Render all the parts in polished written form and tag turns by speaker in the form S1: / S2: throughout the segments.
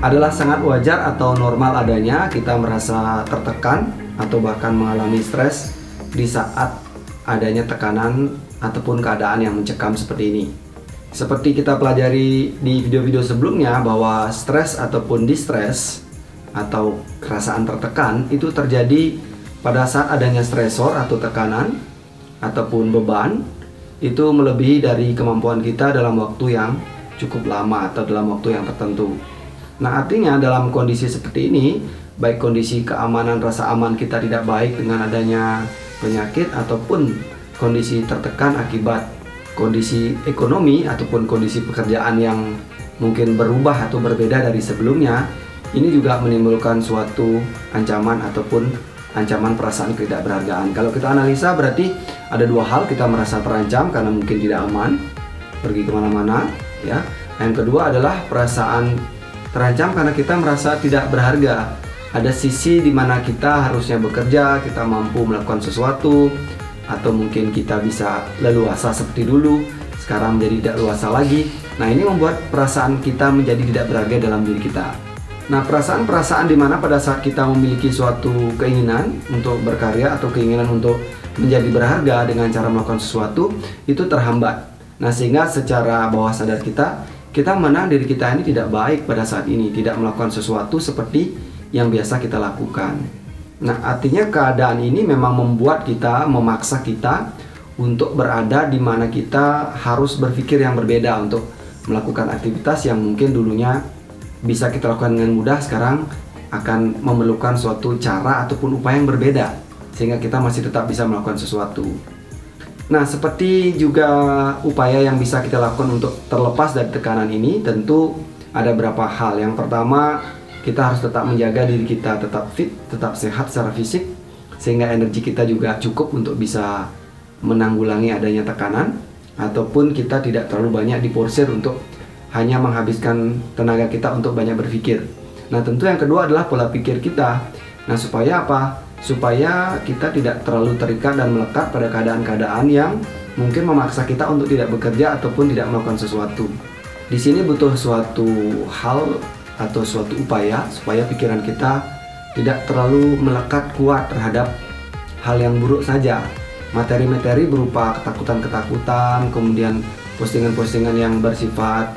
S1: adalah sangat wajar atau normal adanya kita merasa tertekan atau bahkan mengalami stres di saat adanya tekanan ataupun keadaan yang mencekam seperti ini. Seperti kita pelajari di video-video sebelumnya bahwa stres ataupun distress atau perasaan tertekan itu terjadi pada saat adanya stresor atau tekanan ataupun beban itu melebihi dari kemampuan kita dalam waktu yang cukup lama atau dalam waktu yang tertentu. Nah, artinya dalam kondisi seperti ini, baik kondisi keamanan, rasa aman kita tidak baik dengan adanya penyakit ataupun kondisi tertekan akibat kondisi ekonomi ataupun kondisi pekerjaan yang mungkin berubah atau berbeda dari sebelumnya, ini juga menimbulkan suatu ancaman ataupun ancaman perasaan ketidakberhargaan. Kalau kita analisa berarti ada dua hal, kita merasa terancam karena mungkin tidak aman pergi kemana-mana, ya. Yang kedua adalah perasaan terancam karena kita merasa tidak berharga. Ada sisi di mana kita harusnya bekerja, kita mampu melakukan sesuatu, atau mungkin kita bisa leluasa seperti dulu, sekarang menjadi tidak leluasa lagi. Nah, ini membuat perasaan kita menjadi tidak berharga dalam diri kita. Nah, perasaan-perasaan di mana pada saat kita memiliki suatu keinginan untuk berkarya atau keinginan untuk menjadi berharga dengan cara melakukan sesuatu, itu terhambat. Nah, sehingga secara bawah sadar kita menang diri kita ini tidak baik pada saat ini, tidak melakukan sesuatu seperti yang biasa kita lakukan. Nah, artinya keadaan ini memang membuat kita, memaksa kita untuk berada di mana kita harus berpikir yang berbeda untuk melakukan aktivitas yang mungkin dulunya bisa kita lakukan dengan mudah, sekarang akan memerlukan suatu cara ataupun upaya yang berbeda sehingga kita masih tetap bisa melakukan sesuatu. Nah, seperti juga upaya yang bisa kita lakukan untuk terlepas dari tekanan ini, tentu ada beberapa hal. Yang pertama, kita harus tetap menjaga diri kita tetap fit, tetap sehat secara fisik, sehingga energi kita juga cukup untuk bisa menanggulangi adanya tekanan, ataupun kita tidak terlalu banyak diporsir untuk hanya menghabiskan tenaga kita untuk banyak berpikir. Nah, tentu yang kedua adalah pola pikir kita. Nah, supaya apa? Supaya kita tidak terlalu terikat dan melekat pada keadaan-keadaan yang mungkin memaksa kita untuk tidak bekerja ataupun tidak melakukan sesuatu. Di sini butuh suatu hal atau suatu upaya supaya pikiran kita tidak terlalu melekat kuat terhadap hal yang buruk saja. Materi-materi berupa ketakutan-ketakutan, kemudian postingan-postingan yang bersifat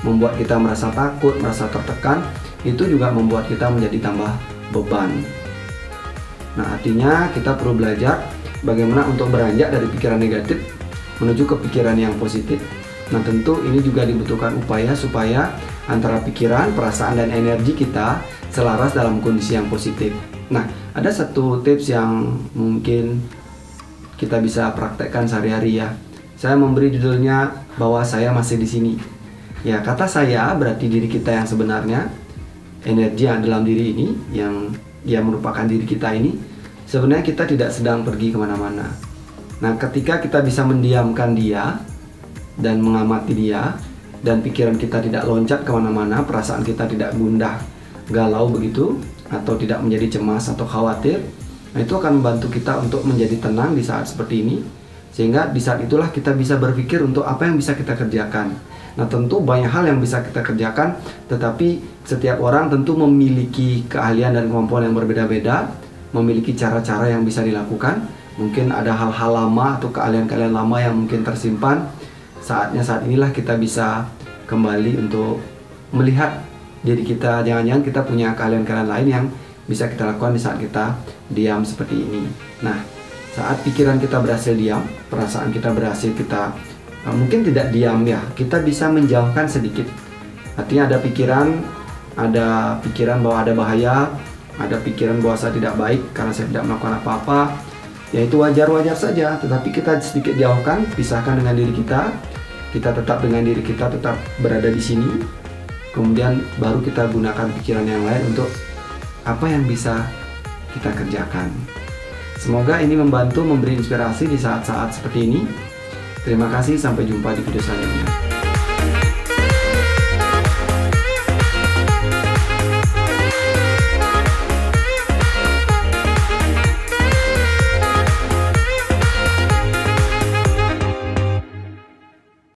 S1: membuat kita merasa takut, merasa tertekan, itu juga membuat kita menjadi tambah beban. Nah, artinya kita perlu belajar bagaimana untuk beranjak dari pikiran negatif menuju ke pikiran yang positif. Nah, tentu ini juga dibutuhkan upaya supaya antara pikiran, perasaan, dan energi kita selaras dalam kondisi yang positif. Nah, ada satu tips yang mungkin kita bisa praktekkan sehari-hari, ya. Saya memberi judulnya bahwa saya masih di sini. Ya, kata saya berarti diri kita yang sebenarnya, energi yang dalam diri ini, yang merupakan diri kita ini, sebenarnya kita tidak sedang pergi kemana-mana. Nah, ketika kita bisa mendiamkan dia dan mengamati dia, dan pikiran kita tidak loncat kemana-mana, perasaan kita tidak gundah, galau begitu, atau tidak menjadi cemas atau khawatir, nah itu akan membantu kita untuk menjadi tenang di saat seperti ini, sehingga di saat itulah kita bisa berpikir untuk apa yang bisa kita kerjakan. Nah, tentu banyak hal yang bisa kita kerjakan, tetapi setiap orang tentu memiliki keahlian dan kemampuan yang berbeda-beda, memiliki cara-cara yang bisa dilakukan. Mungkin ada hal-hal lama atau keahlian-keahlian lama yang mungkin tersimpan. Saatnya saat inilah kita bisa kembali untuk melihat diri kita. Jangan-jangan kita punya keahlian-keahlian lain yang bisa kita lakukan di saat kita diam seperti ini. Nah, saat pikiran kita berhasil diam, perasaan kita berhasil kita mungkin tidak diam, ya, kita bisa menjauhkan sedikit. Artinya ada pikiran bahwa ada bahaya, ada pikiran bahwa saya tidak baik karena saya tidak melakukan apa-apa, ya itu wajar-wajar saja. Tetapi kita sedikit jauhkan, pisahkan dengan diri kita tetap dengan diri kita, tetap berada di sini. Kemudian baru kita gunakan pikiran yang lain untuk apa yang bisa kita kerjakan. Semoga ini membantu, memberi inspirasi di saat-saat seperti ini. Terima kasih, sampai jumpa di video selanjutnya.